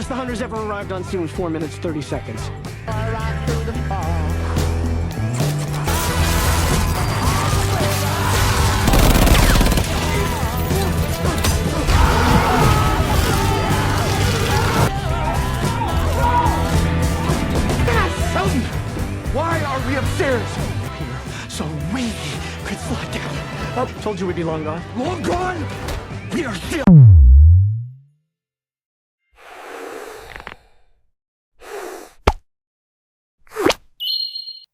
Fastest the hunters ever arrived on scene was 4 minutes 30 seconds. Why are we upstairs? Here, so we could fly down. Oh, told you we'd be long gone. Long gone? We are still.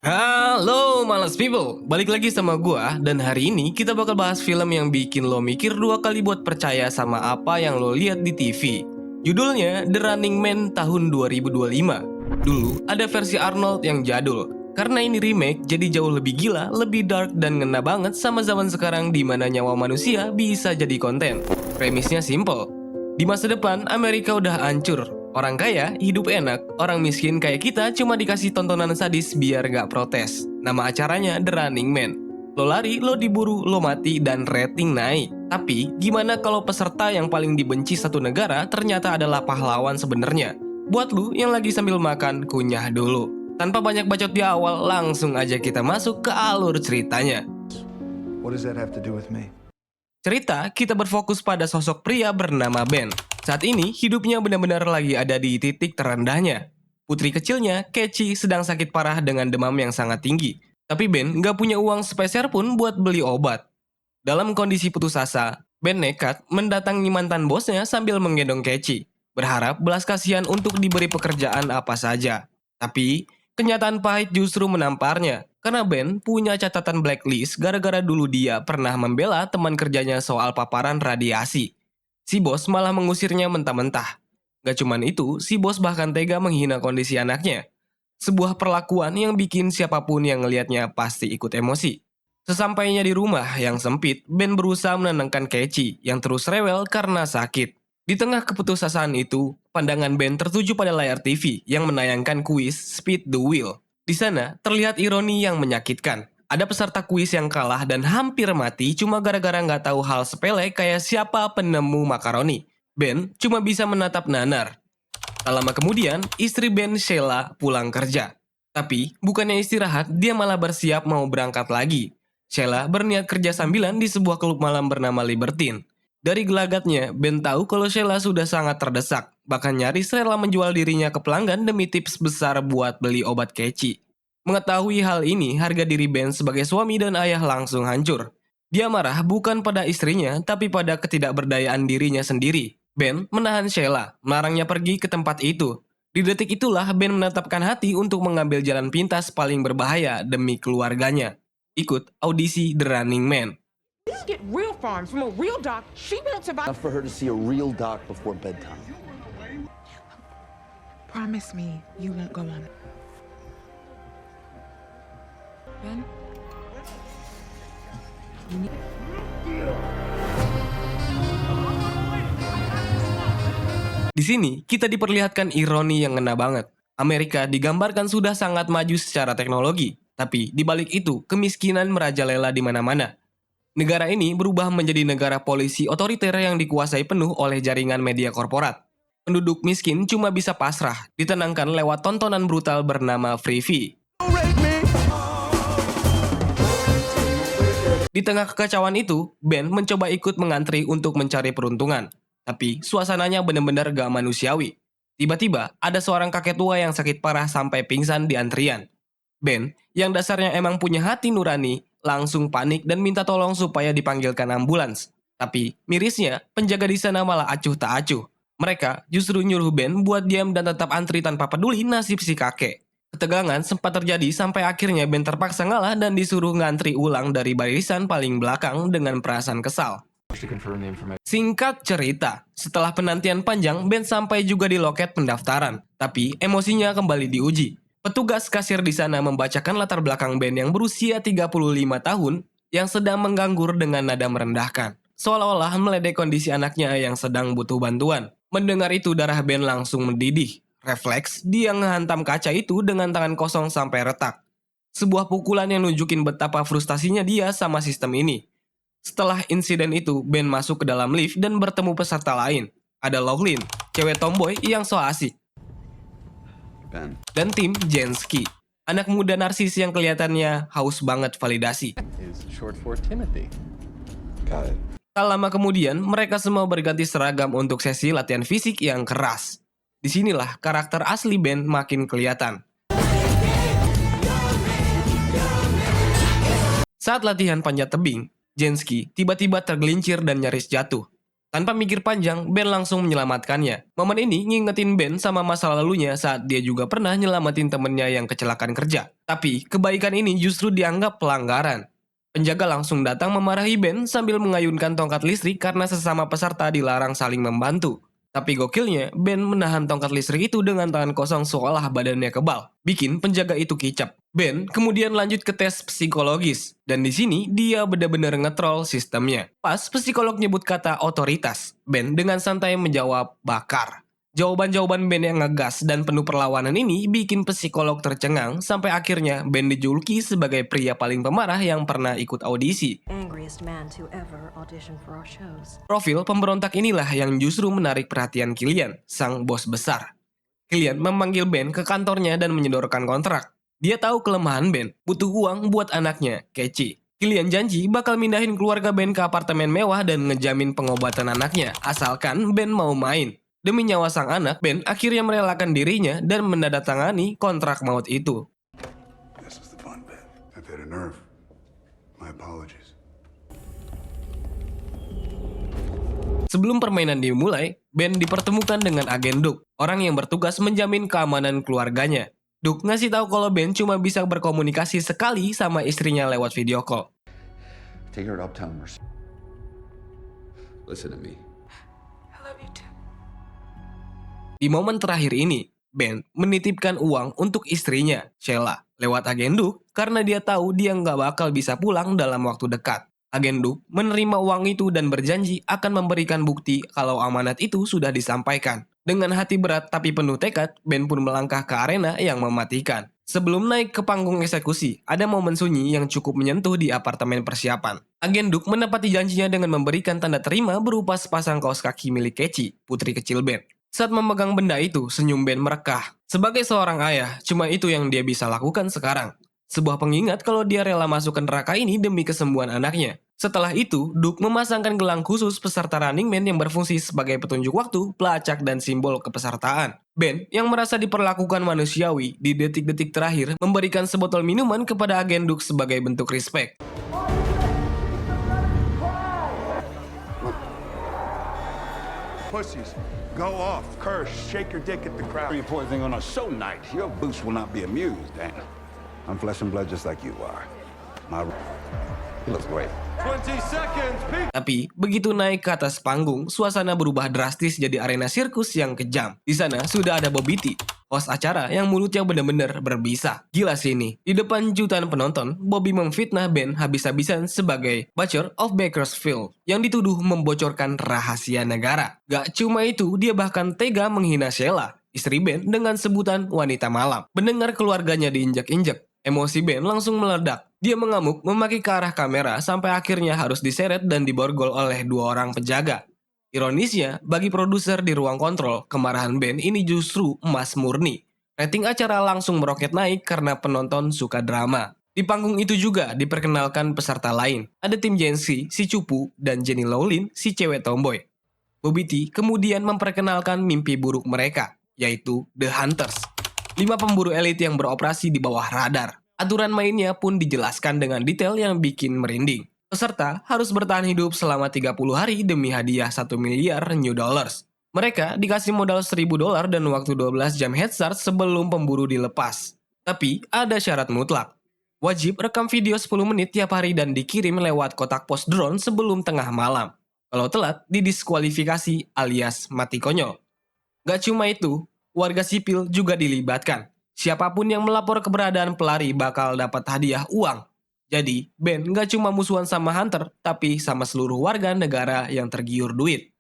Halo Malas People, balik lagi sama gua. Dan hari ini kita bakal bahas film yang bikin lo mikir dua kali buat percaya sama apa yang lo lihat di TV. Judulnya The Running Man tahun 2025. Dulu ada versi Arnold yang jadul. Karena ini remake, jadi jauh lebih gila, lebih dark, dan ngena banget sama zaman sekarang di mana nyawa manusia bisa jadi konten. Premisnya simple. Di masa depan, Amerika udah hancur. Orang kaya hidup enak, orang miskin kayak kita cuma dikasih tontonan sadis biar gak protes. Nama acaranya The Running Man. Lo lari, lo diburu, lo mati, dan rating naik. Tapi, gimana kalau peserta yang paling dibenci satu negara ternyata adalah pahlawan sebenarnya? Buat lu yang lagi sambil makan, kunyah dulu. Tanpa banyak bacot di awal, langsung aja kita masuk ke alur ceritanya. What does that have to do with me? Cerita, kita berfokus pada sosok pria bernama Ben. Saat ini, hidupnya benar-benar lagi ada di titik terendahnya. Putri kecilnya, Cathy, sedang sakit parah dengan demam yang sangat tinggi. Tapi Ben nggak punya uang sepeser pun buat beli obat. Dalam kondisi putus asa, Ben nekat mendatangi mantan bosnya sambil menggendong Cathy, berharap belas kasihan untuk diberi pekerjaan apa saja. Tapi, kenyataan pahit justru menamparnya, karena Ben punya catatan blacklist gara-gara dulu dia pernah membela teman kerjanya soal paparan radiasi. Si bos malah mengusirnya mentah-mentah. Gak cuman itu, si bos bahkan tega menghina kondisi anaknya. Sebuah perlakuan yang bikin siapapun yang ngelihatnya pasti ikut emosi. Sesampainya di rumah yang sempit, Ben berusaha menenangkan Cathy yang terus rewel karena sakit. Di tengah keputusasaan itu, pandangan Ben tertuju pada layar TV yang menayangkan kuis Speed the Wheel. Di sana, terlihat ironi yang menyakitkan. Ada peserta kuis yang kalah dan hampir mati cuma gara-gara nggak tahu hal sepele kayak siapa penemu makaroni. Ben cuma bisa menatap nanar. Tak lama kemudian, istri Ben, Sheila, pulang kerja. Tapi, bukannya istirahat, dia malah bersiap mau berangkat lagi. Sheila berniat kerja sambilan di sebuah klub malam bernama Libertine. Dari gelagatnya, Ben tahu kalau Sheila sudah sangat terdesak, bahkan nyaris rela menjual dirinya ke pelanggan demi tips besar buat beli obat Cathy. Mengetahui hal ini, harga diri Ben sebagai suami dan ayah langsung hancur. Dia marah bukan pada istrinya, tapi pada ketidakberdayaan dirinya sendiri. Ben menahan Sheila, melarangnya pergi ke tempat itu. Di detik itulah Ben menetapkan hati untuk mengambil jalan pintas paling berbahaya demi keluarganya. Ikut audisi The Running Man. Get real farms from a real doc. She won't survive. Enough for her to see a real doc before bedtime. Promise me you won't go on. Ben? Di sini, kita diperlihatkan ironi yang ngena banget. Amerika digambarkan sudah sangat maju secara teknologi, tapi di balik itu, kemiskinan merajalela di mana-mana. Negara ini berubah menjadi negara polisi otoriter yang dikuasai penuh oleh jaringan media korporat. Penduduk miskin cuma bisa pasrah, ditenangkan lewat tontonan brutal bernama Freevee. Di tengah kekacauan itu, Ben mencoba ikut mengantri untuk mencari peruntungan. Tapi suasananya benar-benar gak manusiawi. Tiba-tiba ada seorang kakek tua yang sakit parah sampai pingsan di antrian. Ben, yang dasarnya emang punya hati nurani, langsung panik dan minta tolong supaya dipanggilkan ambulans. Tapi mirisnya, penjaga di sana malah acuh tak acuh. Mereka justru nyuruh Ben buat diam dan tetap antri tanpa peduli nasib si kakek. Ketegangan sempat terjadi sampai akhirnya Ben terpaksa ngalah dan disuruh ngantri ulang dari barisan paling belakang dengan perasaan kesal. Singkat cerita, setelah penantian panjang, Ben sampai juga di loket pendaftaran. Tapi emosinya kembali diuji. Petugas kasir di sana membacakan latar belakang Ben yang berusia 35 tahun yang sedang menganggur dengan nada merendahkan. Seolah-olah meledek kondisi anaknya yang sedang butuh bantuan. Mendengar itu darah Ben langsung mendidih. Refleks, dia ngehantam kaca itu dengan tangan kosong sampai retak. Sebuah pukulan yang nunjukin betapa frustasinya dia sama sistem ini. Setelah insiden itu, Ben masuk ke dalam lift dan bertemu peserta lain. Ada Laughlin, cewek tomboy yang so asik. Ben. Dan tim Jensky, anak muda narsis yang kelihatannya haus banget validasi. Is short for Timothy. Got it. Tak lama kemudian, mereka semua berganti seragam untuk sesi latihan fisik yang keras. Disinilah karakter asli Ben makin kelihatan. Saat latihan panjat tebing, Jensky tiba-tiba tergelincir dan nyaris jatuh. Tanpa mikir panjang, Ben langsung menyelamatkannya. Momen ini ngingetin Ben sama masa lalunya saat dia juga pernah nyelamatin temennya yang kecelakaan kerja. Tapi, kebaikan ini justru dianggap pelanggaran. Penjaga langsung datang memarahi Ben sambil mengayunkan tongkat listrik karena sesama peserta dilarang saling membantu. Tapi gokilnya, Ben menahan tongkat listrik itu dengan tangan kosong seolah badannya kebal. Bikin penjaga itu kicap. Ben kemudian lanjut ke tes psikologis. Dan di sini dia benar-benar ngetrol sistemnya. Pas psikolog nyebut kata otoritas, Ben dengan santai menjawab bakar. Jawaban-jawaban Ben yang ngegas dan penuh perlawanan ini bikin psikolog tercengang sampai akhirnya Ben dijuluki sebagai pria paling pemarah yang pernah ikut audisi. Angriest man to ever audition for our shows. Profil pemberontak inilah yang justru menarik perhatian Killian, sang bos besar. Killian memanggil Ben ke kantornya dan menyodorkan kontrak. Dia tahu kelemahan Ben, butuh uang buat anaknya, Keci. Killian janji bakal mindahin keluarga Ben ke apartemen mewah dan ngejamin pengobatan anaknya, asalkan Ben mau main. Demi nyawa sang anak, Ben akhirnya merelakan dirinya dan menandatangani kontrak maut itu. This is the fun bit. I've hit a nerve. My apologies. Sebelum permainan dimulai, Ben dipertemukan dengan agen Duke, orang yang bertugas menjamin keamanan keluarganya. Duke ngasih tahu kalau Ben cuma bisa berkomunikasi sekali sama istrinya lewat video call. Take her to Uptown Mercy. Listen to me. Di momen terakhir ini, Ben menitipkan uang untuk istrinya, Sheila, lewat agen Duke karena dia tahu dia nggak bakal bisa pulang dalam waktu dekat. Agen Duke menerima uang itu dan berjanji akan memberikan bukti kalau amanat itu sudah disampaikan. Dengan hati berat tapi penuh tekad, Ben pun melangkah ke arena yang mematikan. Sebelum naik ke panggung eksekusi, ada momen sunyi yang cukup menyentuh di apartemen persiapan. Agen Duke menepati janjinya dengan memberikan tanda terima berupa sepasang kaos kaki milik Keci, putri kecil Ben. Saat memegang benda itu, senyum Ben merekah. Sebagai seorang ayah, cuma itu yang dia bisa lakukan sekarang. Sebuah pengingat kalau dia rela masuk ke neraka ini demi kesembuhan anaknya. Setelah itu, Duke memasangkan gelang khusus peserta Running Man yang berfungsi sebagai petunjuk waktu, pelacak, dan simbol kepesertaan. Ben, yang merasa diperlakukan manusiawi, di detik-detik terakhir memberikan sebotol minuman kepada agen Duke sebagai bentuk respek. Pussies, go off, curse, shake your dick at the crowd. You're poisoning on a show night. Your boots will not be amused, Dana. I'm flesh and blood just like you are. He looks great. 20 seconds, peak! Tapi, begitu naik ke atas panggung, suasana berubah drastis jadi arena sirkus yang kejam. Di sana sudah ada Bobby T, host acara yang mulutnya benar-benar berbisa. Gila sih ini. Di depan jutaan penonton, Bobby memfitnah Ben habis-habisan sebagai Butcher of Bakersfield yang dituduh membocorkan rahasia negara. Gak cuma itu, dia bahkan tega menghina Sheila, istri Ben, dengan sebutan wanita malam. Mendengar keluarganya diinjak-injak, emosi Ben langsung meledak. Dia mengamuk, memaki ke arah kamera sampai akhirnya harus diseret dan diborgol oleh dua orang penjaga. Ironisnya, bagi produser di ruang kontrol, kemarahan Ben ini justru emas murni. Rating acara langsung meroket naik karena penonton suka drama. Di panggung itu juga diperkenalkan peserta lain. Ada tim Jensky, si cupu, dan Jenny Laughlin, si cewek tomboy. Bobby T kemudian memperkenalkan mimpi buruk mereka, yaitu The Hunters. 5 pemburu elit yang beroperasi di bawah radar. Aturan mainnya pun dijelaskan dengan detail yang bikin merinding. Peserta harus bertahan hidup selama 30 hari demi hadiah 1 miliar new dollars. Mereka dikasih modal $1.000 dan waktu 12 jam head start sebelum pemburu dilepas. Tapi ada syarat mutlak. Wajib rekam video 10 menit tiap hari dan dikirim lewat kotak pos drone sebelum tengah malam. Kalau telat, didiskualifikasi alias mati konyol. Gak cuma itu, warga sipil juga dilibatkan. Siapapun yang melapor keberadaan pelari bakal dapat hadiah uang. Jadi, Ben gak cuma musuhan sama Hunter, tapi sama seluruh warga negara yang tergiur duit.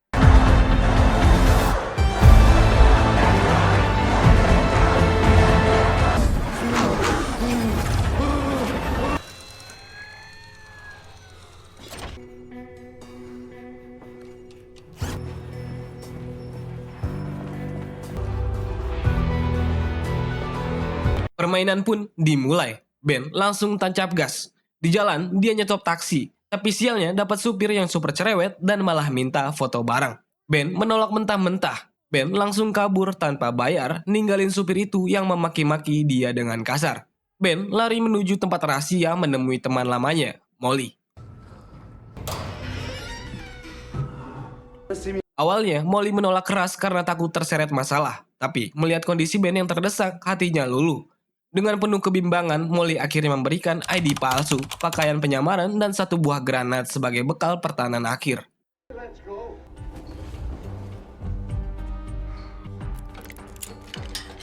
Permainan pun dimulai. Ben langsung tancap gas. Di jalan, dia nyetop taksi. Tapi sialnya dapat supir yang super cerewet dan malah minta foto bareng. Ben menolak mentah-mentah. Ben langsung kabur tanpa bayar, ninggalin supir itu yang memaki-maki dia dengan kasar. Ben lari menuju tempat rahasia menemui teman lamanya, Molly. Awalnya, Molly menolak keras karena takut terseret masalah. Tapi, melihat kondisi Ben yang terdesak, hatinya luluh. Dengan penuh kebimbangan, Molly akhirnya memberikan ID palsu, pakaian penyamaran, dan satu buah granat sebagai bekal pertahanan akhir.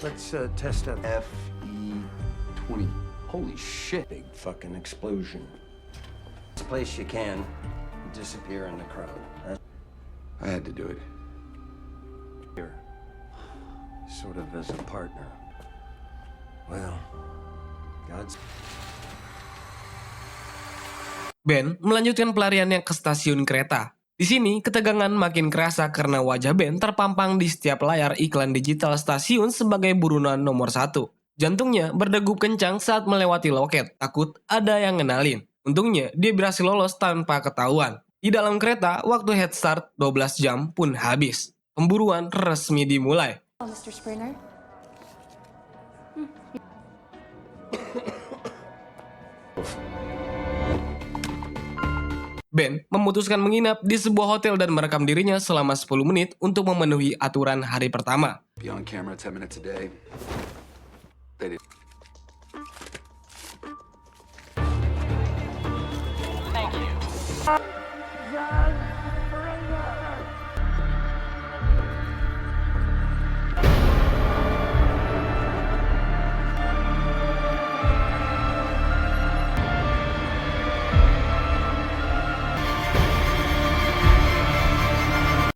Let's test out. FE20. Holy shit. Big fucking explosion. This place you can disappear in the crowd. I had to do it. Here, sort of as a partner. Well, God's... Ben melanjutkan pelariannya ke stasiun kereta. Di sini, ketegangan makin kerasa karena wajah Ben terpampang di setiap layar iklan digital stasiun sebagai buronan nomor 1. Jantungnya berdegup kencang saat melewati loket, takut ada yang ngenalin. Untungnya, dia berhasil lolos tanpa ketahuan. Di dalam kereta, waktu head start 12 jam pun habis. Pemburuan resmi dimulai. Oh, Mr. Springer? Ben memutuskan menginap di sebuah hotel dan merekam dirinya selama 10 menit untuk memenuhi aturan hari pertama. Be on camera 10 minutes a day. They did.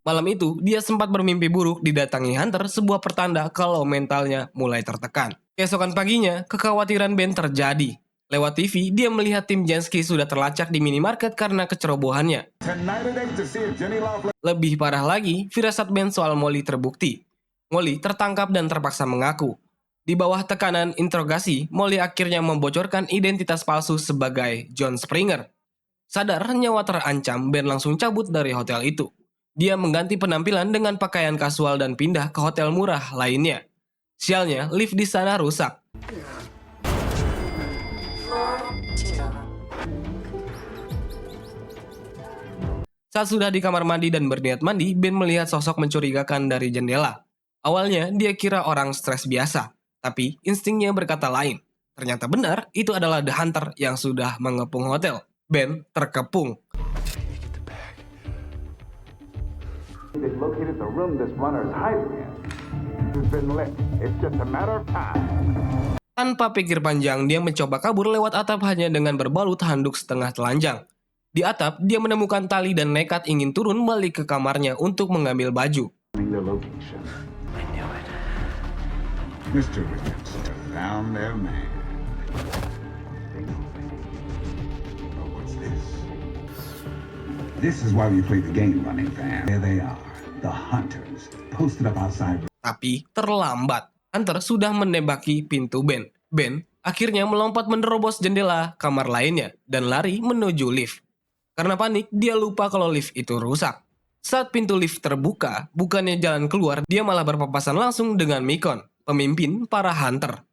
Malam itu, dia sempat bermimpi buruk didatangi Hunter, sebuah pertanda kalau mentalnya mulai tertekan. Keesokan paginya, kekhawatiran Ben terjadi. Lewat TV, dia melihat tim Jansky sudah terlacak di minimarket karena kecerobohannya. Lebih parah lagi, firasat Ben soal Molly terbukti. Molly tertangkap dan terpaksa mengaku. Di bawah tekanan interogasi, Molly akhirnya membocorkan identitas palsu sebagai John Springer. Sadar nyawa terancam, Ben langsung cabut dari hotel itu. Dia mengganti penampilan dengan pakaian kasual dan pindah ke hotel murah lainnya. Sialnya, lift di sana rusak. Saat sudah di kamar mandi dan berniat mandi, Ben melihat sosok mencurigakan dari jendela. Awalnya, dia kira orang stres biasa, tapi instingnya berkata lain. Ternyata benar, itu adalah The Hunter yang sudah mengepung hotel. Ben terkepung. They've located the room this runner is hiding in. It's been lit. It's just a matter of time. Tanpa pikir panjang, dia mencoba kabur lewat atap hanya dengan berbalut handuk setengah telanjang. Di atap, dia menemukan tali dan nekat ingin turun balik ke kamarnya untuk mengambil baju. The location. I knew it. Mr. Richardson found their man. Oh, what's this? This is why we play the game, running fan. There they are, the hunters, posted up outside. Tapi terlambat. Hunter sudah menembaki pintu Ben. Ben akhirnya melompat menerobos jendela kamar lainnya dan lari menuju lift. Karena panik, dia lupa kalau lift itu rusak. Saat pintu lift terbuka, bukannya jalan keluar, dia malah berpapasan langsung dengan Micon, pemimpin para hunter.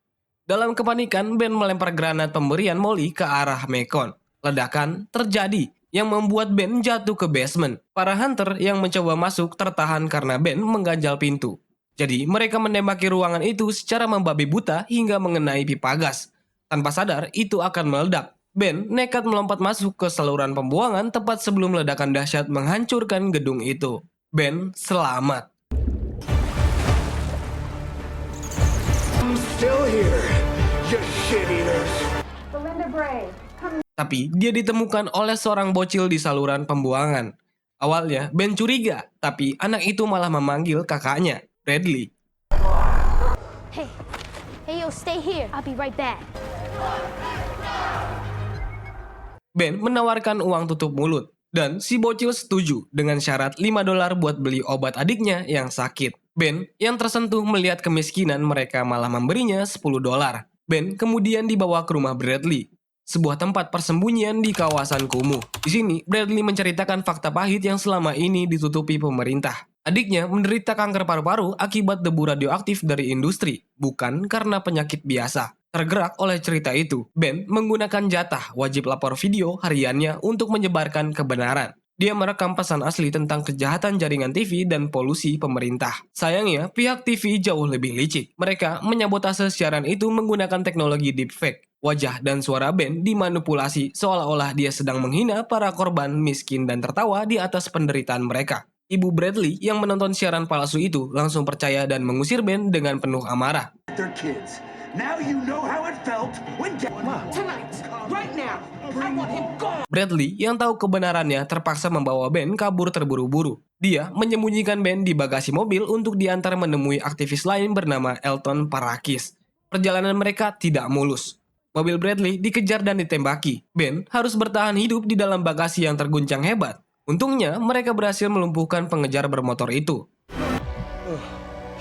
Dalam kepanikan, Ben melempar granat pemberian Molly ke arah Micon. Ledakan terjadi yang membuat Ben jatuh ke basement. Para hunter yang mencoba masuk tertahan karena Ben mengganjal pintu. Jadi, mereka menembaki ruangan itu secara membabi buta hingga mengenai pipa gas. Tanpa sadar, itu akan meledak. Ben nekat melompat masuk ke saluran pembuangan tepat sebelum ledakan dahsyat menghancurkan gedung itu. Ben selamat. I'm still here, you shit eaters. Belinda Bray, come. Tapi, dia ditemukan oleh seorang bocil di saluran pembuangan. Awalnya, Ben curiga, tapi anak itu malah memanggil kakaknya, Bradley. Hey, yo, stay here. I'll be right back. Ben menawarkan uang tutup mulut, dan si bocil setuju dengan syarat $5 buat beli obat adiknya yang sakit. Ben yang tersentuh melihat kemiskinan mereka malah memberinya $10. Ben kemudian dibawa ke rumah Bradley, sebuah tempat persembunyian di kawasan kumuh. Di sini, Bradley menceritakan fakta pahit yang selama ini ditutupi pemerintah. Adiknya menderita kanker paru-paru akibat debu radioaktif dari industri, bukan karena penyakit biasa. Tergerak oleh cerita itu, Ben menggunakan jatah wajib lapor video hariannya untuk menyebarkan kebenaran. Dia merekam pesan asli tentang kejahatan jaringan TV dan polusi pemerintah. Sayangnya, pihak TV jauh lebih licik. Mereka menyabotase siaran itu menggunakan teknologi deepfake. Wajah dan suara Ben dimanipulasi seolah-olah dia sedang menghina para korban miskin dan tertawa di atas penderitaan mereka. Ibu Bradley yang menonton siaran palsu itu langsung percaya dan mengusir Ben dengan penuh amarah. Their kids. Now you know how it felt when Tonight, right now, I want him gone. Bradley yang tahu kebenarannya terpaksa membawa Ben kabur terburu-buru. Dia menyembunyikan Ben di bagasi mobil untuk diantar menemui aktivis lain bernama Elton Parakis. Perjalanan mereka tidak mulus. Mobil Bradley dikejar dan ditembaki. Ben harus bertahan hidup di dalam bagasi yang terguncang hebat. Untungnya, mereka berhasil melumpuhkan pengejar bermotor itu.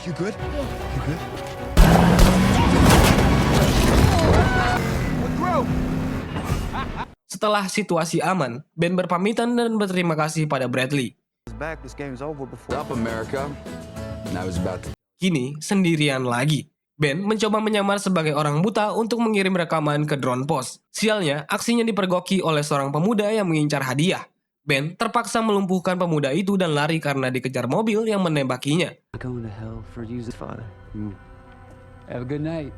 You good? You good? Setelah situasi aman, Ben berpamitan dan berterima kasih pada Bradley. Up America. Now it's about to. Kini, sendirian lagi. Ben mencoba menyamar sebagai orang buta untuk mengirim rekaman ke drone post. Sialnya, aksinya dipergoki oleh seorang pemuda yang mengincar hadiah. Ben terpaksa melumpuhkan pemuda itu dan lari karena dikejar mobil yang menembakinya. Going to hell for you, father. Have a good night.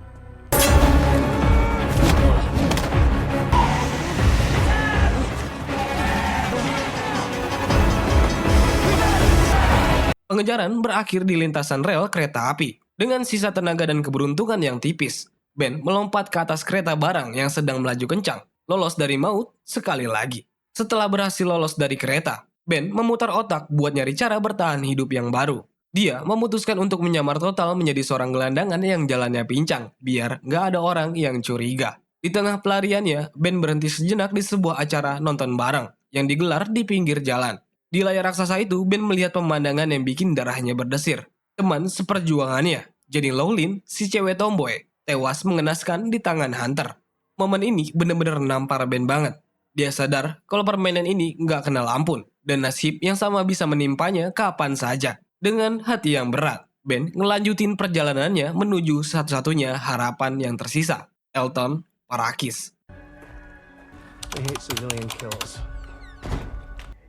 Pengejaran berakhir di lintasan rel kereta api. Dengan sisa tenaga dan keberuntungan yang tipis, Ben melompat ke atas kereta barang yang sedang melaju kencang, lolos dari maut sekali lagi. Setelah berhasil lolos dari kereta, Ben memutar otak buat nyari cara bertahan hidup yang baru. Dia memutuskan untuk menyamar total menjadi seorang gelandangan yang jalannya pincang, biar nggak ada orang yang curiga. Di tengah pelariannya, Ben berhenti sejenak di sebuah acara nonton bareng yang digelar di pinggir jalan. Di layar raksasa itu, Ben melihat pemandangan yang bikin darahnya berdesir. Teman seperjuangannya, Jenny Lowlin, si cewek tomboy, tewas mengenaskan di tangan Hunter. Momen ini bener-bener nampar Ben banget. Dia sadar kalau permainan ini nggak kenal ampun, dan nasib yang sama bisa menimpanya kapan saja. Dengan hati yang berat, Ben ngelanjutin perjalanannya menuju satu-satunya harapan yang tersisa, Elton Parakis. I hate civilian kills.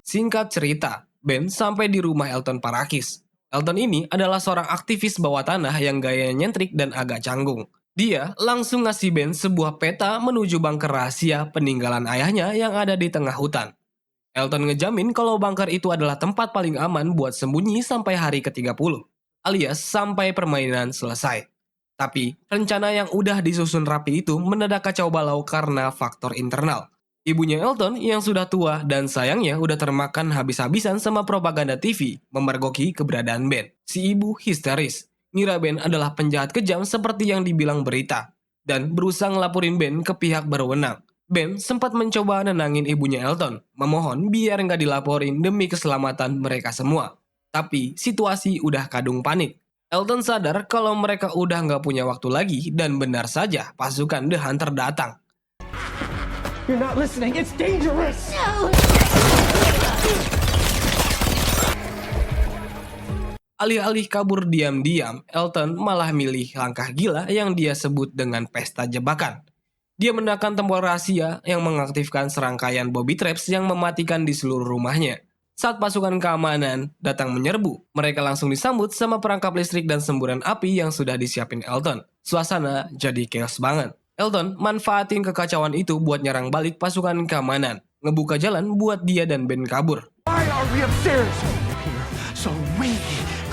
Singkat cerita, Ben sampai di rumah Elton Parakis. Elton ini adalah seorang aktivis bawah tanah yang gayanya nyentrik dan agak canggung. Dia langsung ngasih Ben sebuah peta menuju bunker rahasia peninggalan ayahnya yang ada di tengah hutan. Elton ngejamin kalau bunker itu adalah tempat paling aman buat sembunyi sampai hari ke-30, alias sampai permainan selesai. Tapi, rencana yang udah disusun rapi itu mendadak kacau balau karena faktor internal. Ibunya Elton yang sudah tua dan sayangnya udah termakan habis-habisan sama propaganda TV memergoki keberadaan Ben. Si ibu histeris, ngira Ben adalah penjahat kejam seperti yang dibilang berita, dan berusaha ngelaporin Ben ke pihak berwenang. Ben sempat mencoba nenangin ibunya Elton, memohon biar nggak dilaporin demi keselamatan mereka semua. Tapi situasi udah kadung panik. Elton sadar kalau mereka udah nggak punya waktu lagi dan benar saja pasukan The Hunter datang. You're not listening. It's dangerous. Alih-alih kabur diam-diam, Elton malah milih langkah gila yang dia sebut dengan pesta jebakan. Dia menekan tombol rahasia yang mengaktifkan serangkaian booby traps yang mematikan di seluruh rumahnya. Saat pasukan keamanan datang menyerbu, mereka langsung disambut sama perangkap listrik dan semburan api yang sudah disiapin Elton. Suasana jadi chaos banget. Elton manfaatin kekacauan itu buat nyerang balik pasukan keamanan, ngebuka jalan buat dia dan Ben kabur. Why are we upstairs? Here, so we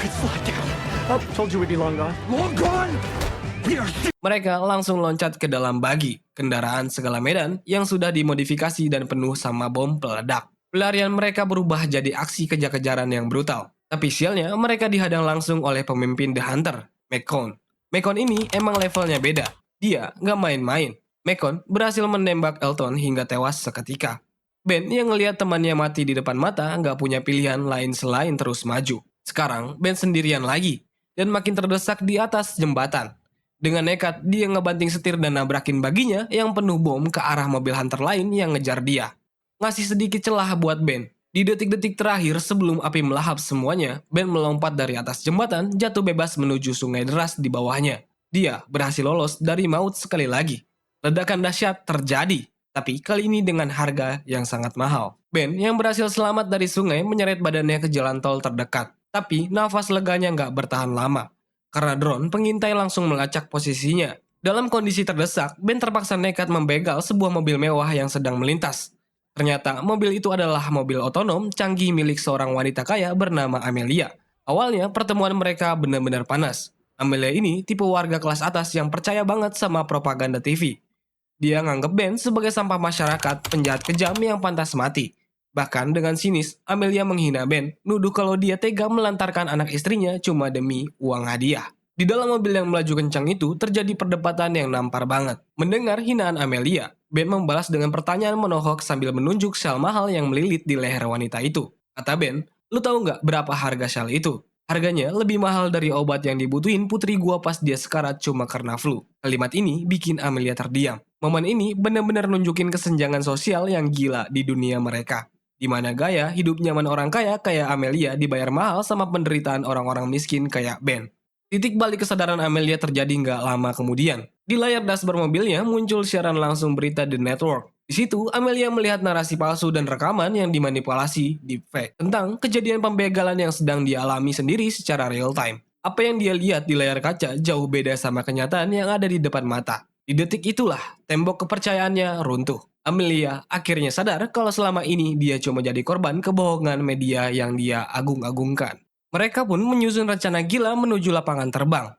could fly down. Oh, told you we'd be long gone. Long gone? We are still. Mereka langsung loncat ke dalam bagi, kendaraan segala medan yang sudah dimodifikasi dan penuh sama bom peledak. Pelarian mereka berubah jadi aksi kejar-kejaran yang brutal. Tapi sialnya mereka dihadang langsung oleh pemimpin The Hunter, McCone. McCone ini emang levelnya beda. Dia nggak main-main. McCone berhasil menembak Elton hingga tewas seketika. Ben yang ngelihat temannya mati di depan mata nggak punya pilihan lain selain terus maju. Sekarang Ben sendirian lagi dan makin terdesak di atas jembatan. Dengan nekat, dia ngebanting setir dan nabrakin baginya yang penuh bom ke arah mobil hunter lain yang ngejar dia. Ngasih sedikit celah buat Ben. Di detik-detik terakhir sebelum api melahap semuanya, Ben melompat dari atas jembatan, jatuh bebas menuju sungai deras di bawahnya. Dia berhasil lolos dari maut sekali lagi. Ledakan dahsyat terjadi, tapi kali ini dengan harga yang sangat mahal. Ben yang berhasil selamat dari sungai menyeret badannya ke jalan tol terdekat. Tapi nafas leganya nggak bertahan lama. Karena drone pengintai langsung melacak posisinya. Dalam kondisi terdesak, Ben terpaksa nekat membegal sebuah mobil mewah yang sedang melintas. Ternyata mobil itu adalah mobil otonom canggih milik seorang wanita kaya bernama Amelia. Awalnya pertemuan mereka benar-benar panas. Amelia ini tipe warga kelas atas yang percaya banget sama propaganda TV. Dia nganggep Ben sebagai sampah masyarakat, penjahat kejam yang pantas mati. Bahkan dengan sinis, Amelia menghina Ben, nuduh kalau dia tega melantarkan anak istrinya cuma demi uang hadiah. Di dalam mobil yang melaju kencang itu terjadi perdebatan yang nampar banget. Mendengar hinaan Amelia, Ben membalas dengan pertanyaan menohok sambil menunjuk syal mahal yang melilit di leher wanita itu. Kata Ben, "Lu tahu nggak berapa harga syal itu? Harganya lebih mahal dari obat yang dibutuhin putri gua pas dia sekarat cuma karena flu." Kalimat ini bikin Amelia terdiam. Momen ini benar-benar nunjukin kesenjangan sosial yang gila di dunia mereka. Di mana gaya hidup nyaman orang kaya kayak Amelia dibayar mahal sama penderitaan orang-orang miskin kayak Ben. Titik balik kesadaran Amelia terjadi nggak lama kemudian. Di layar dashboard mobilnya muncul siaran langsung berita The Network. Di situ, Amelia melihat narasi palsu dan rekaman yang dimanipulasi deepfake tentang kejadian pembegalan yang sedang dialami sendiri secara real time. Apa yang dia lihat di layar kaca jauh beda sama kenyataan yang ada di depan mata. Di detik itulah, tembok kepercayaannya runtuh. Amelia akhirnya sadar kalau selama ini dia cuma jadi korban kebohongan media yang dia agung-agungkan. Mereka pun menyusun rencana gila menuju lapangan terbang.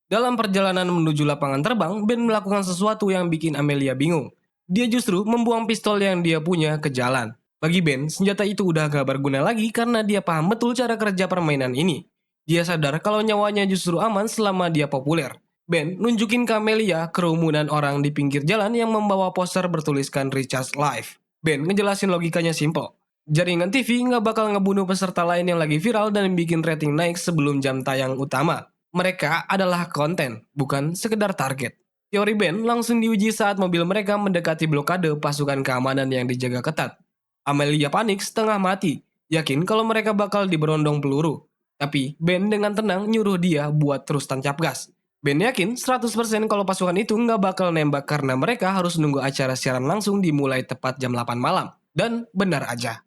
Dalam perjalanan menuju lapangan terbang, Ben melakukan sesuatu yang bikin Amelia bingung. Dia justru membuang pistol yang dia punya ke jalan. Bagi Ben, senjata itu udah gak berguna lagi karena dia paham betul cara kerja permainan ini. Dia sadar kalau nyawanya justru aman selama dia populer. Ben nunjukin ke Amelia kerumunan orang di pinggir jalan yang membawa poster bertuliskan Richard's Life. Ben ngejelasin logikanya simple. Jaringan TV nggak bakal ngebunuh peserta lain yang lagi viral dan bikin rating naik sebelum jam tayang utama. Mereka adalah konten, bukan sekedar target. Teori Ben langsung diuji saat mobil mereka mendekati blokade pasukan keamanan yang dijaga ketat. Amelia panik setengah mati, yakin kalau mereka bakal diberondong peluru. Tapi Ben dengan tenang nyuruh dia buat terus tancap gas. Ben yakin 100% kalau pasukan itu nggak bakal nembak karena mereka harus nunggu acara siaran langsung dimulai tepat jam 8 malam. Dan benar aja.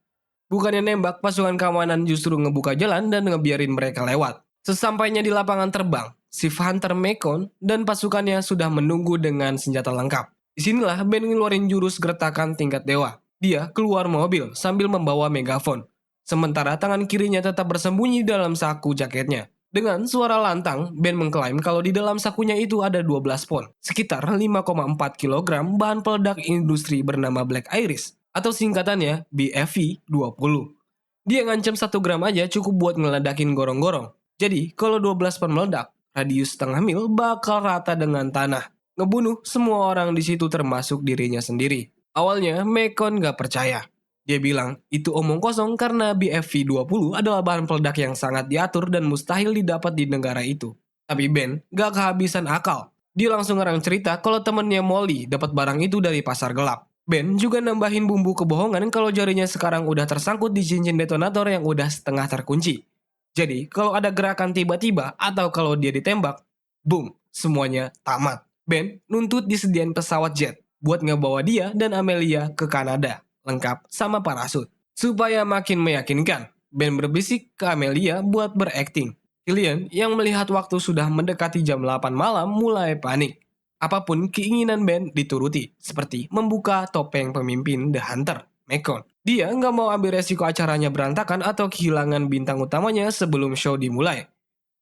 Bukannya nembak, pasukan keamanan justru ngebuka jalan dan ngebiarin mereka lewat. Sesampainya di lapangan terbang, Chief Hunter Macon dan pasukannya sudah menunggu dengan senjata lengkap. Disinilah Ben ngeluarin jurus gertakan tingkat dewa. Dia keluar mobil sambil membawa megafon. Sementara tangan kirinya tetap bersembunyi dalam saku jaketnya. Dengan suara lantang, Ben mengklaim kalau di dalam sakunya itu ada 12 pon, sekitar 5,4 kg bahan peledak industri bernama Black Iris, atau singkatannya BFV-20. Dia ngancam 1 gram aja cukup buat ngeledakin gorong-gorong. Jadi, kalau 12 pon meledak, radius setengah mil bakal rata dengan tanah. Ngebunuh semua orang di situ termasuk dirinya sendiri. Awalnya, Macon gak percaya. Dia bilang, itu omong kosong karena BFV-20 adalah bahan peledak yang sangat diatur dan mustahil didapat di negara itu. Tapi Ben gak kehabisan akal. Dia langsung ngerang cerita kalau temennya Molly dapat barang itu dari pasar gelap. Ben juga nambahin bumbu kebohongan kalau jarinya sekarang udah tersangkut di cincin detonator yang udah setengah terkunci. Jadi, kalau ada gerakan tiba-tiba atau kalau dia ditembak, boom, semuanya tamat. Ben nuntut disediain pesawat jet buat ngebawa dia dan Amelia ke Kanada, lengkap sama parasut. Supaya makin meyakinkan, Ben berbisik ke Amelia buat berakting. Killian yang melihat waktu sudah mendekati jam 8 malam mulai panik. Apapun keinginan Ben dituruti, seperti membuka topeng pemimpin The Hunter, Macon. Dia nggak mau ambil resiko acaranya berantakan atau kehilangan bintang utamanya sebelum show dimulai.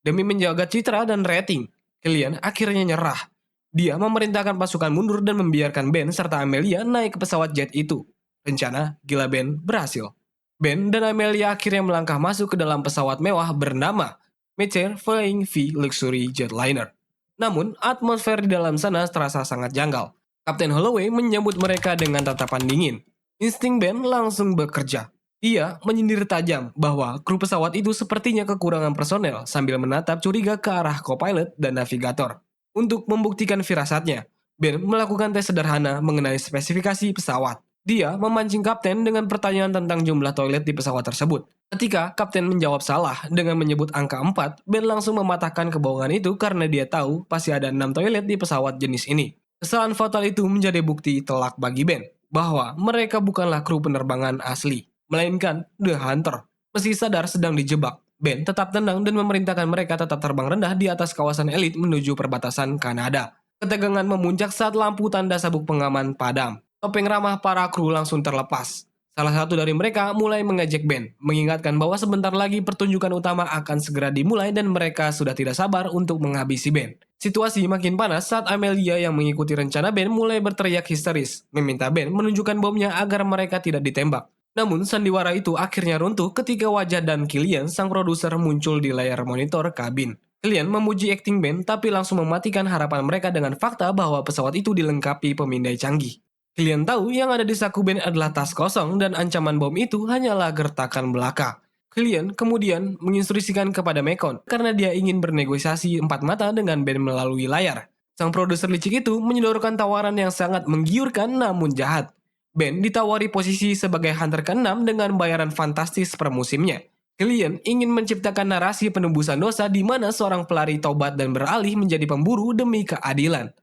Demi menjaga citra dan rating, Killian akhirnya nyerah. Dia memerintahkan pasukan mundur dan membiarkan Ben serta Amelia naik ke pesawat jet itu. Rencana gila Ben berhasil. Ben dan Amelia akhirnya melangkah masuk ke dalam pesawat mewah bernama Meteor Flying V Luxury Jetliner. Namun, atmosfer di dalam sana terasa sangat janggal. Kapten Holloway menyambut mereka dengan tatapan dingin. Insting Ben langsung bekerja. Ia menyindir tajam bahwa kru pesawat itu sepertinya kekurangan personel sambil menatap curiga ke arah co-pilot dan navigator. Untuk membuktikan firasatnya, Ben melakukan tes sederhana mengenai spesifikasi pesawat. Dia memancing kapten dengan pertanyaan tentang jumlah toilet di pesawat tersebut. Ketika kapten menjawab salah dengan menyebut angka 4, Ben langsung mematahkan kebohongan itu karena dia tahu pasti ada 6 toilet di pesawat jenis ini. Kesalahan fatal itu menjadi bukti telak bagi Ben bahwa mereka bukanlah kru penerbangan asli, melainkan The Hunter. Meski sadar sedang dijebak, Ben tetap tenang dan memerintahkan mereka tetap terbang rendah di atas kawasan elit menuju perbatasan Kanada. Ketegangan memuncak saat lampu tanda sabuk pengaman padam. Topeng ramah para kru langsung terlepas. Salah satu dari mereka mulai mengejek Ben, mengingatkan bahwa sebentar lagi pertunjukan utama akan segera dimulai dan mereka sudah tidak sabar untuk menghabisi Ben. Situasi makin panas saat Amelia yang mengikuti rencana Ben mulai berteriak histeris, meminta Ben menunjukkan bomnya agar mereka tidak ditembak. Namun sandiwara itu akhirnya runtuh ketika wajah dan Killian, sang produser, muncul di layar monitor kabin. Killian memuji akting Ben tapi langsung mematikan harapan mereka dengan fakta bahwa pesawat itu dilengkapi pemindai canggih. Killian tahu yang ada di saku Ben adalah tas kosong dan ancaman bom itu hanyalah gertakan belaka. Killian kemudian menginstruksikan kepada Macon karena dia ingin bernegosiasi empat mata dengan Ben melalui layar. Sang produser licik itu menyodorkan tawaran yang sangat menggiurkan namun jahat. Ben ditawari posisi sebagai hunter ke-6 dengan bayaran fantastis per musimnya. Killian ingin menciptakan narasi penembusan dosa di mana seorang pelari tobat dan beralih menjadi pemburu demi keadilan.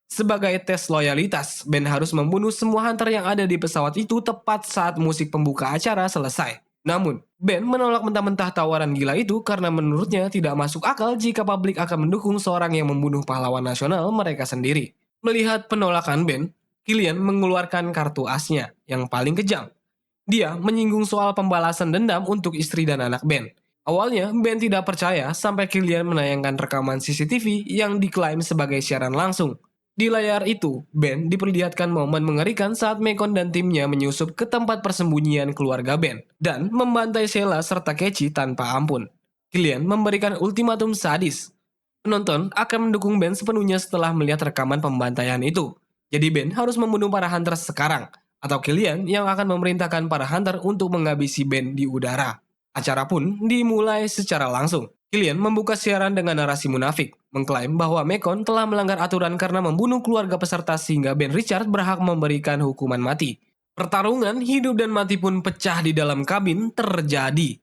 Sebagai tes loyalitas, Ben harus membunuh semua hunter yang ada di pesawat itu tepat saat musik pembuka acara selesai. Namun, Ben menolak mentah-mentah tawaran gila itu karena menurutnya tidak masuk akal jika publik akan mendukung seorang yang membunuh pahlawan nasional mereka sendiri. Melihat penolakan Ben, Killian mengeluarkan kartu asnya yang paling kejam. Dia menyinggung soal pembalasan dendam untuk istri dan anak Ben. Awalnya, Ben tidak percaya sampai Killian menayangkan rekaman CCTV yang diklaim sebagai siaran langsung. Di layar itu, Ben diperlihatkan momen mengerikan saat Macon dan timnya menyusup ke tempat persembunyian keluarga Ben dan membantai Sheila serta Catchy tanpa ampun. Killian memberikan ultimatum sadis. Penonton akan mendukung Ben sepenuhnya setelah melihat rekaman pembantaian itu. Jadi Ben harus membunuh para hunter sekarang, atau Killian yang akan memerintahkan para hunter untuk menghabisi Ben di udara. Acara pun dimulai secara langsung. Killian membuka siaran dengan narasi munafik, mengklaim bahwa Macon telah melanggar aturan karena membunuh keluarga peserta sehingga Ben Richard berhak memberikan hukuman mati. Pertarungan hidup dan mati pun pecah di dalam kabin terjadi.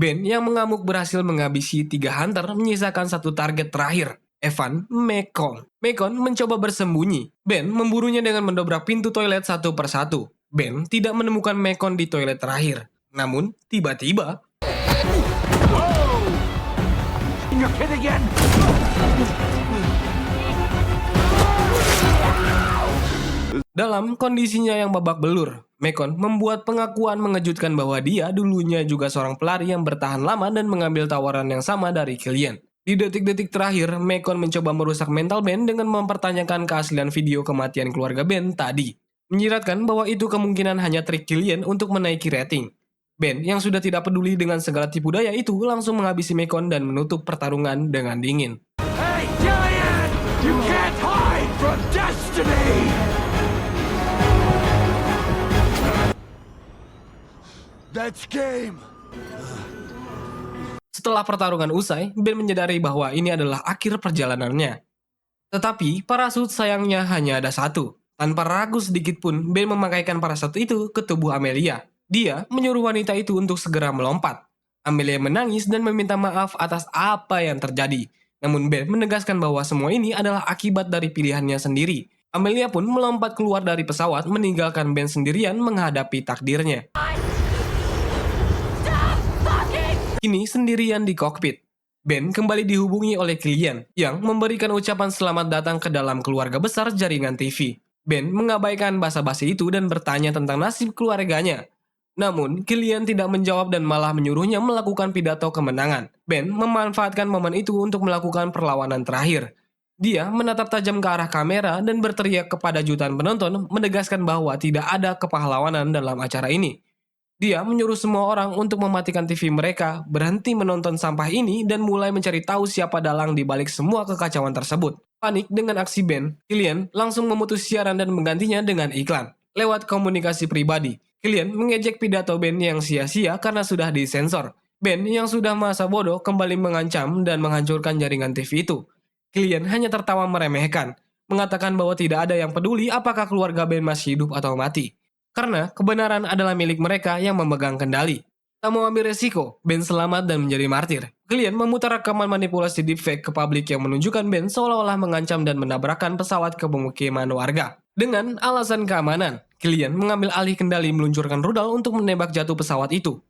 Ben yang mengamuk berhasil menghabisi 3 hunter menyisakan satu target terakhir, Evan Macon. Macon mencoba bersembunyi. Ben memburunya dengan mendobrak pintu toilet satu persatu. Ben tidak menemukan Macon di toilet terakhir. Namun, tiba-tiba... Your kid again? Dalam kondisinya yang babak belur, Macon membuat pengakuan mengejutkan bahwa dia dulunya juga seorang pelari yang bertahan lama dan mengambil tawaran yang sama dari Killian. Di detik-detik terakhir, Macon mencoba merusak mental Ben dengan mempertanyakan keaslian video kematian keluarga Ben tadi. Menyiratkan bahwa itu kemungkinan hanya trik Killian untuk menaiki rating. Ben yang sudah tidak peduli dengan segala tipu daya itu langsung menghabisi Macon dan menutup pertarungan dengan dingin. Hey, Killian! You can't hide from destiny! That's game! Setelah pertarungan usai, Ben menyadari bahwa ini adalah akhir perjalanannya. Tetapi parasut sayangnya hanya ada satu. Tanpa ragu sedikit pun, Ben memakaikan parasut itu ke tubuh Amelia. Dia menyuruh wanita itu untuk segera melompat. Amelia menangis dan meminta maaf atas apa yang terjadi. Namun Ben menegaskan bahwa semua ini adalah akibat dari pilihannya sendiri. Amelia pun melompat keluar dari pesawat meninggalkan Ben sendirian menghadapi takdirnya. Kini sendirian di kokpit. Ben kembali dihubungi oleh Killian yang memberikan ucapan selamat datang ke dalam keluarga besar jaringan TV. Ben mengabaikan basa-basi itu dan bertanya tentang nasib keluarganya. Namun, Killian tidak menjawab dan malah menyuruhnya melakukan pidato kemenangan. Ben memanfaatkan momen itu untuk melakukan perlawanan terakhir. Dia menatap tajam ke arah kamera dan berteriak kepada jutaan penonton menegaskan bahwa tidak ada kepahlawanan dalam acara ini. Dia menyuruh semua orang untuk mematikan TV mereka, berhenti menonton sampah ini, dan mulai mencari tahu siapa dalang di balik semua kekacauan tersebut. Panik dengan aksi Ben, Killian langsung memutus siaran dan menggantinya dengan iklan. Lewat komunikasi pribadi, Killian mengejek pidato Ben yang sia-sia karena sudah disensor. Ben yang sudah masa bodoh kembali mengancam dan menghancurkan jaringan TV itu. Killian hanya tertawa meremehkan, mengatakan bahwa tidak ada yang peduli apakah keluarga Ben masih hidup atau mati. Karena kebenaran adalah milik mereka yang memegang kendali. Tak mau ambil resiko, Ben selamat dan menjadi martir. Killian memutar rekaman manipulasi deepfake ke publik yang menunjukkan Ben seolah-olah mengancam dan menabrakkan pesawat ke pemukiman warga. Dengan alasan keamanan, Killian mengambil alih kendali meluncurkan rudal untuk menembak jatuh pesawat itu.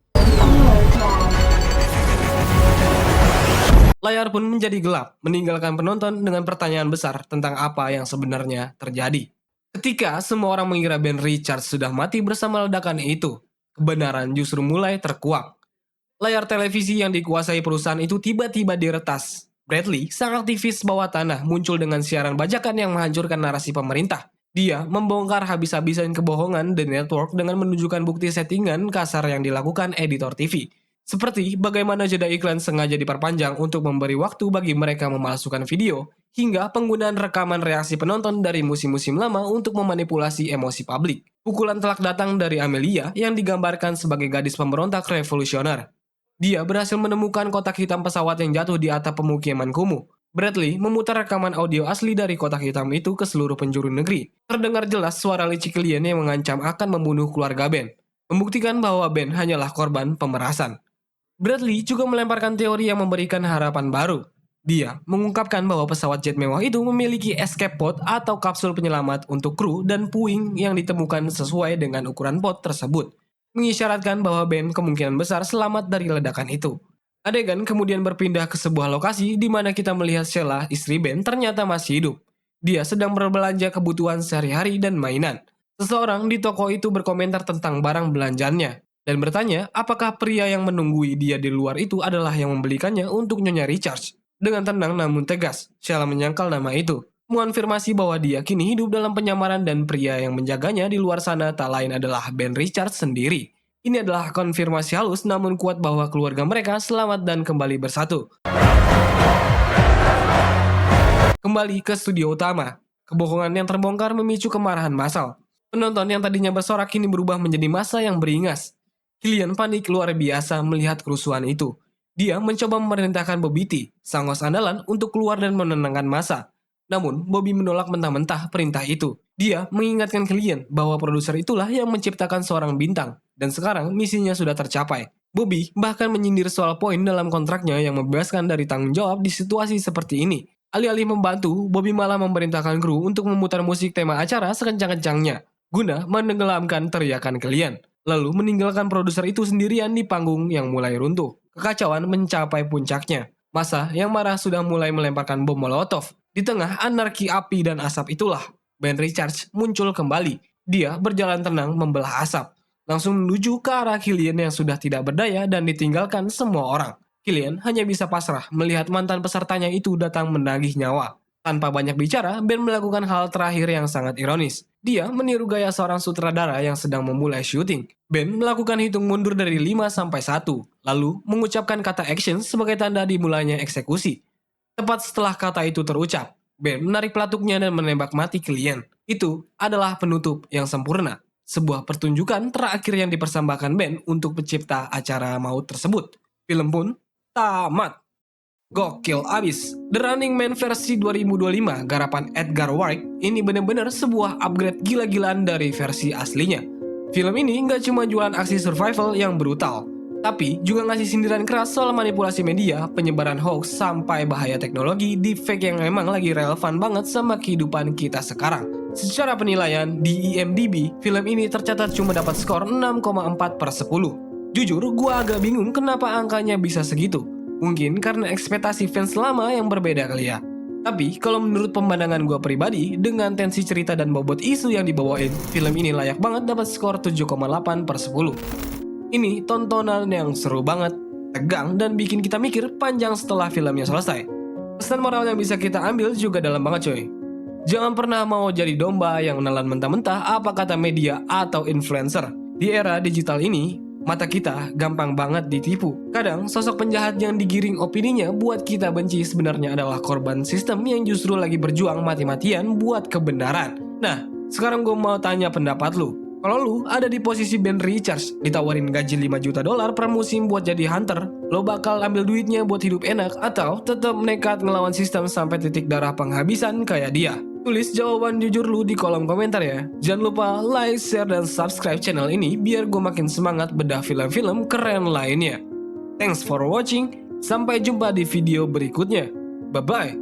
Layar pun menjadi gelap, meninggalkan penonton dengan pertanyaan besar tentang apa yang sebenarnya terjadi. Ketika semua orang mengira Ben Richards sudah mati bersama ledakan itu, kebenaran justru mulai terkuak. Layar televisi yang dikuasai perusahaan itu tiba-tiba diretas. Bradley, sang aktivis bawah tanah, muncul dengan siaran bajakan yang menghancurkan narasi pemerintah. Dia membongkar habis-habisan kebohongan The Network dengan menunjukkan bukti settingan kasar yang dilakukan editor TV. Seperti bagaimana jeda iklan sengaja diperpanjang untuk memberi waktu bagi mereka memalsukan video, hingga penggunaan rekaman reaksi penonton dari musim-musim lama untuk memanipulasi emosi publik. Pukulan telak datang dari Amelia yang digambarkan sebagai gadis pemberontak revolusioner. Dia berhasil menemukan kotak hitam pesawat yang jatuh di atap pemukiman kumuh. Bradley memutar rekaman audio asli dari kotak hitam itu ke seluruh penjuru negeri. Terdengar jelas suara licik Killian yang mengancam akan membunuh keluarga Ben, membuktikan bahwa Ben hanyalah korban pemerasan. Bradley juga melemparkan teori yang memberikan harapan baru. Dia mengungkapkan bahwa pesawat jet mewah itu memiliki escape pod atau kapsul penyelamat untuk kru dan puing yang ditemukan sesuai dengan ukuran pod tersebut, mengisyaratkan bahwa Ben kemungkinan besar selamat dari ledakan itu. Adegan kemudian berpindah ke sebuah lokasi di mana kita melihat Sheila, istri Ben, ternyata masih hidup. Dia sedang berbelanja kebutuhan sehari-hari dan mainan. Seseorang di toko itu berkomentar tentang barang belanjaannya dan bertanya apakah pria yang menunggui dia di luar itu adalah yang membelikannya untuk Nyonya Richards. Dengan tenang namun tegas, Sheila menyangkal nama itu, mengonfirmasi bahwa dia kini hidup dalam penyamaran dan pria yang menjaganya di luar sana tak lain adalah Ben Richards sendiri. Ini adalah konfirmasi halus namun kuat bahwa keluarga mereka selamat dan kembali bersatu. Kembali ke studio utama, kebohongan yang terbongkar memicu kemarahan massal. Penonton yang tadinya bersorak kini berubah menjadi massa yang beringas. Killian panik luar biasa melihat kerusuhan itu. Dia mencoba memerintahkan Bobby T, sang host andalan, untuk keluar dan menenangkan massa. Namun, Bobby menolak mentah-mentah perintah itu. Dia mengingatkan Killian bahwa produser itulah yang menciptakan seorang bintang, dan sekarang misinya sudah tercapai. Bobby bahkan menyindir soal poin dalam kontraknya yang membebaskan dari tanggung jawab di situasi seperti ini. Alih-alih membantu, Bobby malah memerintahkan kru untuk memutar musik tema acara sekencang-kencangnya, guna menenggelamkan teriakan Killian, lalu meninggalkan produser itu sendirian di panggung yang mulai runtuh. Kekacauan mencapai puncaknya. Massa yang marah sudah mulai melemparkan bom molotov. Di tengah anarki api dan asap itulah, Ben Richards muncul kembali. Dia berjalan tenang membelah asap, langsung menuju ke arah Killian yang sudah tidak berdaya dan ditinggalkan semua orang. Killian hanya bisa pasrah melihat mantan pesertanya itu datang menagih nyawa. Tanpa banyak bicara, Ben melakukan hal terakhir yang sangat ironis. Dia meniru gaya seorang sutradara yang sedang memulai syuting. Ben melakukan hitung mundur dari 5 sampai 1, lalu mengucapkan kata action sebagai tanda dimulainya eksekusi. Tepat setelah kata itu terucap, Ben menarik pelatuknya dan menembak mati Killian. Itu adalah penutup yang sempurna. Sebuah pertunjukan terakhir yang dipersembahkan Ben untuk pencipta acara maut tersebut. Film pun tamat. Gokil abis. The Running Man versi 2025 garapan Edgar Wright ini benar-benar sebuah upgrade gila-gilaan dari versi aslinya. Film ini nggak cuma jualan aksi survival yang brutal, tapi juga ngasih sindiran keras soal manipulasi media, penyebaran hoax, sampai bahaya teknologi deepfake yang memang lagi relevan banget sama kehidupan kita sekarang. Secara penilaian, di IMDb, film ini tercatat cuma dapat skor 6,4/10. Jujur, gua agak bingung kenapa angkanya bisa segitu. Mungkin karena ekspektasi fans lama yang berbeda kali ya. Tapi kalau menurut pemandangan gue pribadi, dengan tensi cerita dan bobot isu yang dibawain, film ini layak banget dapat skor 7,8/10. Ini tontonan yang seru banget, tegang, dan bikin kita mikir panjang setelah filmnya selesai. Pesan moral yang bisa kita ambil juga dalam banget coy. Jangan pernah mau jadi domba yang menelan mentah-mentah apa kata media atau influencer. Di era digital ini, mata kita gampang banget ditipu. Kadang sosok penjahat yang digiring opininya buat kita benci sebenarnya adalah korban sistem yang justru lagi berjuang mati-matian buat kebenaran. Nah, sekarang gue mau tanya pendapat lu. Kalau lu ada di posisi Ben Richards, ditawarin gaji $5 juta per musim buat jadi hunter, lo bakal ambil duitnya buat hidup enak atau tetap nekat ngelawan sistem sampai titik darah penghabisan kayak dia? Tulis jawaban jujur lu di kolom komentar ya. Jangan lupa like, share, dan subscribe channel ini biar gue makin semangat bedah film-film keren lainnya. Thanks for watching, sampai jumpa di video berikutnya. Bye-bye.